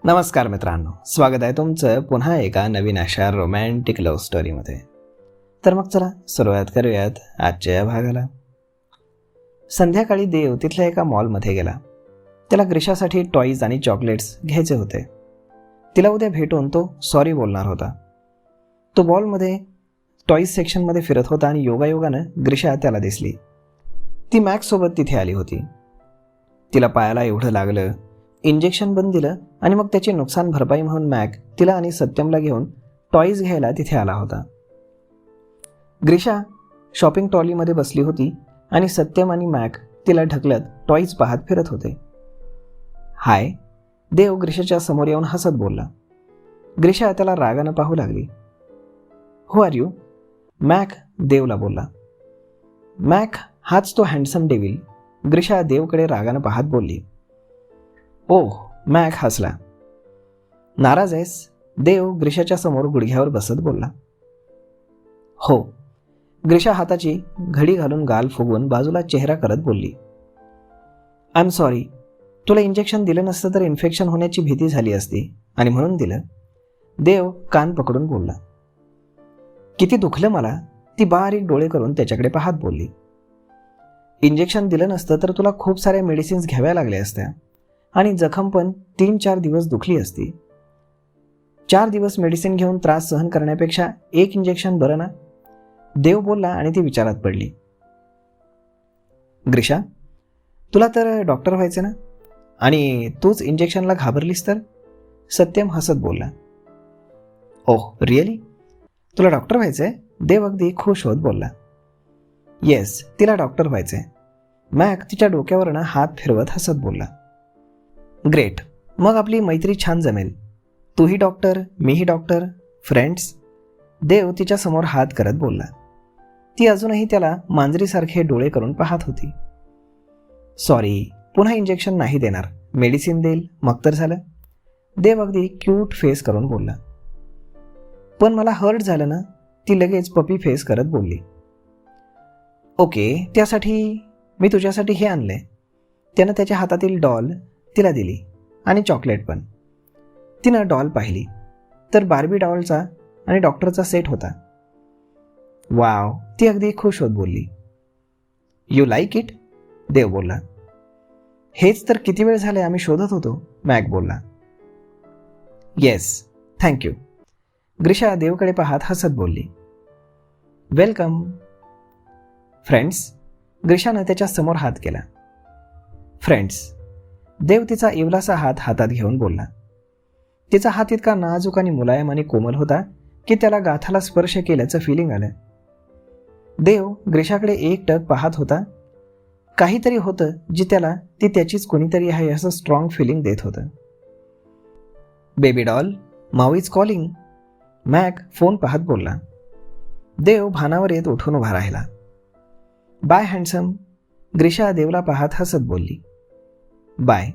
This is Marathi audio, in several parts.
नमस्कार मित्रांनो, स्वागत आहे तुमचं पुन्हा एका नवीन अशा रोमॅन्टिक लव्ह स्टोरीमध्ये. तर मग चला सुरुवात करूयात आजच्या या भागाला. संध्याकाळी देव तिथल्या एका मॉलमध्ये गेला. त्याला ग्रीशासाठी टॉईज आणि चॉकलेट्स घ्यायचे होते. तिला उद्या भेटून तो सॉरी बोलणार होता. तो मॉलमध्ये टॉईज सेक्शनमध्ये फिरत होता आणि योगायोगानं ग्रीशा त्याला दिसली. ती मॅक्ससोबत तिथे आली होती. तिला पायाला एवढं लागलं, इंजेक्शन पण दिलं आणि मग त्याची नुकसान भरपाई म्हणून मॅक तिला आणि सत्यमला घेऊन टॉईज घ्यायला तिथे आला होता. ग्रीशा शॉपिंग ट्रॉलीमध्ये बसली होती आणि सत्यम आणि मॅक तिला ढकलत टॉईज पाहत फिरत होते. हाय, देव ग्रीशाच्या समोर येऊन हसत बोलला. ग्रीशा त्याला रागानं पाहू लागली. Who are you? मॅक देवला बोलला. मॅक हाच तो हँडसम डेव्हिल. ग्रीशा देवकडे रागानं पाहत बोलली. ओह, मॅक हसला. नाराज आहेस? देव ग्रीशाच्या समोर गुडघ्यावर बसत बोलला. हो. ग्रीशा हाताची घडी घालून गाल फुगवून बाजूला चेहरा करत बोलली. I am sorry. तुला इंजेक्शन दिलं नसतं तर इन्फेक्शन होण्याची भीती झाली असती आणि म्हणून दिलं. देव कान पकडून बोलला. किती दुखलं मला. ती बारीक डोळे करून त्याच्याकडे पाहत बोलली. इंजेक्शन दिलं नसतं तर तुला खूप साऱ्या मेडिसिन्स घ्याव्या लागल्या असत्या आणि जखम पण 3-4 दिवस दुखली असती. 4 दिवस मेडिसिन घेऊन त्रास सहन करण्यापेक्षा एक इंजेक्शन बरं ना? देव बोलला आणि ती विचारात पडली. ग्रीशा, तुला तर डॉक्टर व्हायचं ना, आणि तूच इंजेक्शनला घाबरलीस तर? सत्यम हसत बोलला. ओह रिअली? तुला डॉक्टर व्हायचंय? देव अगदी खुश होत बोलला. येस, तिला डॉक्टर व्हायचंय. मॅक तिच्या डोक्यावरनं हात फिरवत हसत बोलला. ग्रेट, मग आपली मैत्री छान जमेल. तूही डॉक्टर, मीही डॉक्टर, फ्रेंड्स. देव तिच्या समोर हात करत बोलला. ती अजूनही त्याला मांजरीसारखे डोळे करून पाहत होती. सॉरी, पुन्हा इंजेक्शन नाही देणार. मेडिसिन देईल मग तर झालं. देव अगदी क्यूट फेस करून बोलला. पण मला हर्ट झालं ना? ती लगेच पपी फेस करत बोलली. ओके, त्यासाठी मी तुझ्यासाठी हे आणलंय. त्यानं त्याच्या हातातील डॉल तिला दिली आणि चॉकलेट पण. तिनं डॉल पाहिली तर बार्बी डॉलचा आणि डॉक्टरचा सेट होता. वाव, ती अगदी खुश होत बोलली. You like it? देव बोलला. हेच तर किती वेळ झाले आम्ही शोधत होतो, मॅक बोलला. Yes, thank you. ग्रीशा देवकडे पाहत हसत बोलली. वेलकम. फ्रेंड्स. ग्रीशानं त्याच्या समोर हात केला. फ्रेंड्स. देव तिचा इवलासा हात हातात घेऊन बोलला. तिचा हात इतका नाजूक आणि मुलायम आणि कोमल होता की त्याला गाथाला स्पर्श केल्याचं फिलिंग आलं. देव ग्रीशाकडे एकटक पाहत होता. काहीतरी होतं जी त्याला ती त्याचीच कोणीतरी आहे असं स्ट्रॉंग फिलिंग देत होतं. Baby doll, Mau is calling. Mac phone पाहत बोलला. देव भानावर येत उठून उभा राहिला. Bye handsome. ग्रीशा देवला पाहत हसत बोलली. बाय.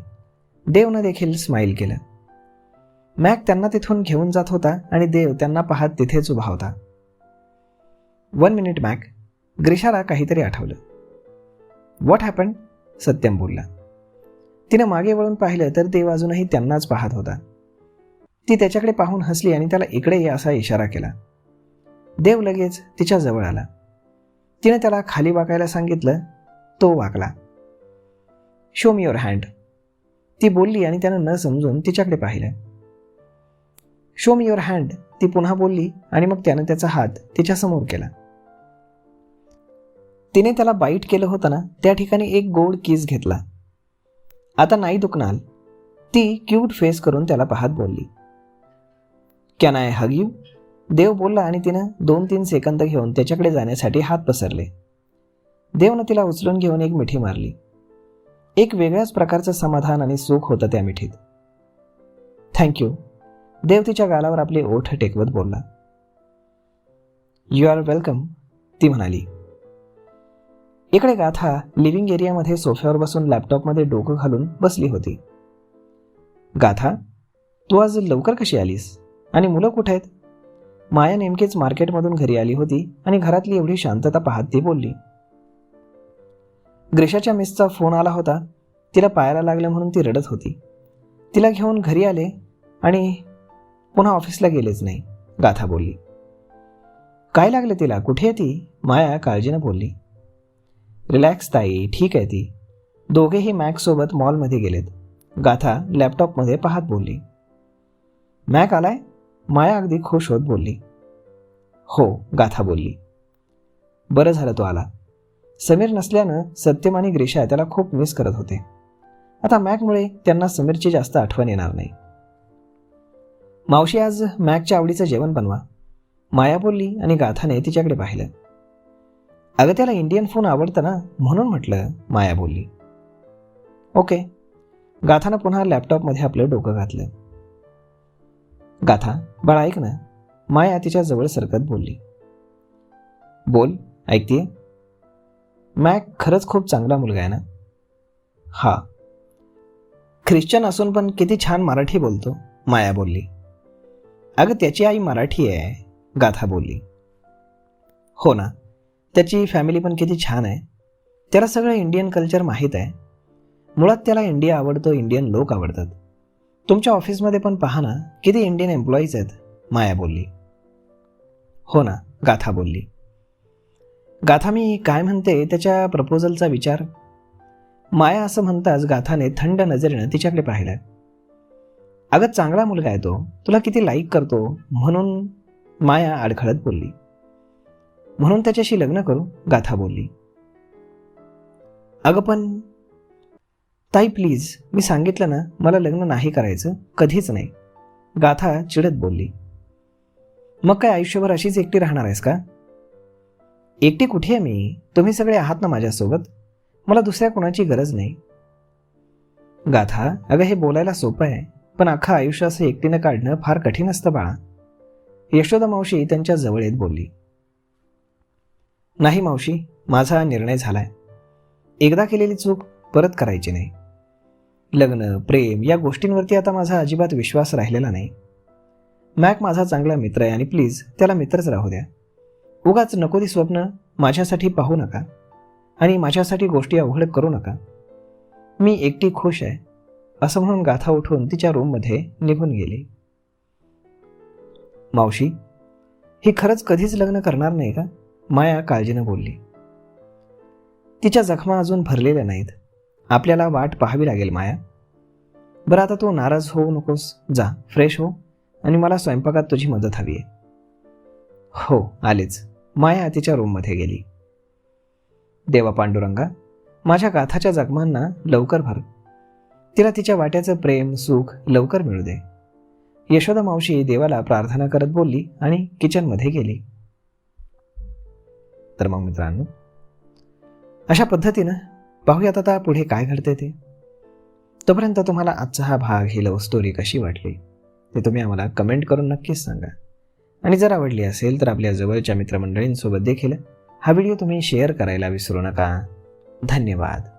देवनं देखील स्माईल केलं. मॅक त्यांना तिथून घेऊन जात होता आणि देव त्यांना पाहत तिथेच उभा होता. 1 मिनिट मॅक. ग्रीशाला काहीतरी आठवलं. What happen? सत्यम बोलला. तिनं मागे वळून पाहिलं तर देव अजूनही त्यांनाच पाहत होता. ती त्याच्याकडे पाहून हसली आणि त्याला इकडे ये असा इशारा केला. देव लगेच तिच्या जवळ आला. तिने त्याला खाली वाकायला सांगितलं. तो वाकला. शो मी युअर हँड, ती बोलली आणि त्यानं न समजून तिच्याकडे पाहिलं. शो मी युअर हँड, ती पुन्हा बोलली आणि मग त्यानं त्याचा हात तिच्या समोर केला. तिने त्याला बाईट केलं होतं ना, त्या ठिकाणी एक गोड किस घेतला. आता नाही दुखणार, ती क्यूट फेस करून त्याला पाहत बोलली. Can I hug you? Dev बोलला आणि तिनं 2-3 सेकंद घेऊन त्याच्याकडे जाण्यासाठी हात पसरले. देवनं तिला उचलून घेऊन एक मिठी मारली. एक वेगळ्याच प्रकारचं समाधान आणि सुख होतं त्या मिठीत. थँक्यू. देव तिच्या गालावर आपले ओठ टेकवत बोलला. यू आर वेलकम, ती म्हणाली. इकडे गाथा लिव्हिंग एरियामध्ये सोफ्यावर बसून लॅपटॉपमध्ये डोकं घालून बसली होती. गाथा, तू आज लवकर कशी आलीस? आणि मुलं कुठे आहेत? माया नेमकीच मार्केटमधून घरी आली होती आणि घरातली एवढी शांतता पाहत ती बोलली. ग्रीशाच्या मिसचा फोन आला होता. तिला पायाला लागलं म्हणून ती रडत होती. तिला घेऊन घरी आले आणि पुन्हा ऑफिसला गेलेच नाही, गाथा बोलली. काय लागलं तिला, कुठे आहे ती, माया काळजीनं बोलली. रिलॅक्स ताई, ठीक आहे ती. दोघेही मॅकसोबत मॉलमध्ये गेलेत. गाथा लॅपटॉपमध्ये पाहत बोलली. मॅक आलाय, माया अगदी खुश होत बोलली. हो, गाथा बोलली. बरं झालं तो आला. समीर नसल्यानं सत्यम आणि ग्रीशा त्याला खूप मिस करत होते. आता मॅकमुळे त्यांना समीरची जास्त आठवण येणार नाही. मावशी, आज मॅकच्या आवडीचं जेवण बनवा, माया बोलली आणि गाथाने तिच्याकडे पाहिलं. अगं त्याला इंडियन फूड आवडतं ना, म्हणून म्हटलं, माया बोलली. ओके. गाथानं पुन्हा लॅपटॉपमध्ये आपलं डोकं घातलं. गाथा, बाळा ऐक ना, माया तिच्या जवळ सरकत बोलली. बोल, ऐकतीये. मॅक खरंच खूप चांगला मुलगा आहे ना. हा. ख्रिश्चन असून पण किती छान मराठी बोलतो, माया बोलली. अगं त्याची आई मराठी आहे, गाथा बोलली. हो ना, त्याची फॅमिली पण किती छान आहे. त्याला सगळं इंडियन कल्चर माहीत आहे. मुळात त्याला इंडिया आवडतो, इंडियन लोक आवडतात. तुमच्या ऑफिसमध्ये पण पहा ना, किती इंडियन एम्प्लॉईज आहेत, माया बोलली. हो ना, गाथा बोलली. गाथा, मी काय म्हणते त्याच्या प्रपोजलचा विचार. माया असं म्हणताच गाथाने थंड नजरेनं तिच्याकडे पाहिलं. अगं चांगला मुलगा आहे तो, तुला किती लाईक करतो, म्हणून, माया अडखळत बोलली. म्हणून त्याच्याशी लग्न करू, गाथा बोलली. अगं पण ताई प्लीज, मी सांगितलं ना, मला लग्न नाही करायचं, कधीच नाही, गाथा चिडत बोलली. मग काय आयुष्यभर अशीच एकटी राहणार आहेस का. एकटी कुठे आहे मी, तुम्ही सगळे आहात ना माझ्यासोबत, मला दुसऱ्या कोणाची गरज नाही. गाथा, अगं हे बोलायला सोपं आहे, पण अख्खं आयुष्य असं एकटीनं काढणं फार कठीण असतं बाळा, यशोदा मावशी त्यांच्या जवळ येत बोलली. नाही मावशी, माझा निर्णय झालाय. एकदा केलेली चूक परत करायची नाही. लग्न, प्रेम या गोष्टींवरती आता माझा अजिबात विश्वास राहिलेला नाही. मॅक माझा चांगला मित्र आहे आणि प्लीज त्याला मित्रच राहू द्या. उगाच नको ती स्वप्न माझ्यासाठी पाहू नका आणि माझ्यासाठी गोष्टी अवघड करू नका. मी एकटी खुश आहे, असं म्हणून गाथा उठून तिच्या रूममध्ये निघून गेली. मावशी, ही खरंच कधीच लग्न करणार नाही का, माया काळजीनं बोलली. तिच्या जखमा अजून भरलेल्या नाहीत, आपल्याला वाट पाहावी लागेल माया. बरं आता तू नाराज होऊ नकोस, जा फ्रेश हो आणि मला स्वयंपाकात तुझी मदत हवी आहे. हो आलेच, माया तिच्या रूममध्ये गेली. देवा पांडुरंगा, माझ्या गाथाच्या जखमांना लवकर भर, तिला तिच्या वाट्याचं प्रेम सुख लवकर मिळू दे. यशोदा मावशी देवाला प्रार्थना करत बोलली आणि किचनमध्ये गेली. तर मग मित्रांनो, अशा पद्धतीनं पाहूयात आता पुढे काय घडते ते. तोपर्यंत तुम्हाला आजचा हा भाग, ही लव्ह स्टोरी कशी वाटली ते तुम्ही आम्हाला कमेंट करून नक्कीच सांगा. आणि जर आवडली असेल तर आपल्या जवळच्या मित्रमंडळींसोबत देखील हा व्हिडिओ तुम्ही शेअर करायला विसरू नका. धन्यवाद.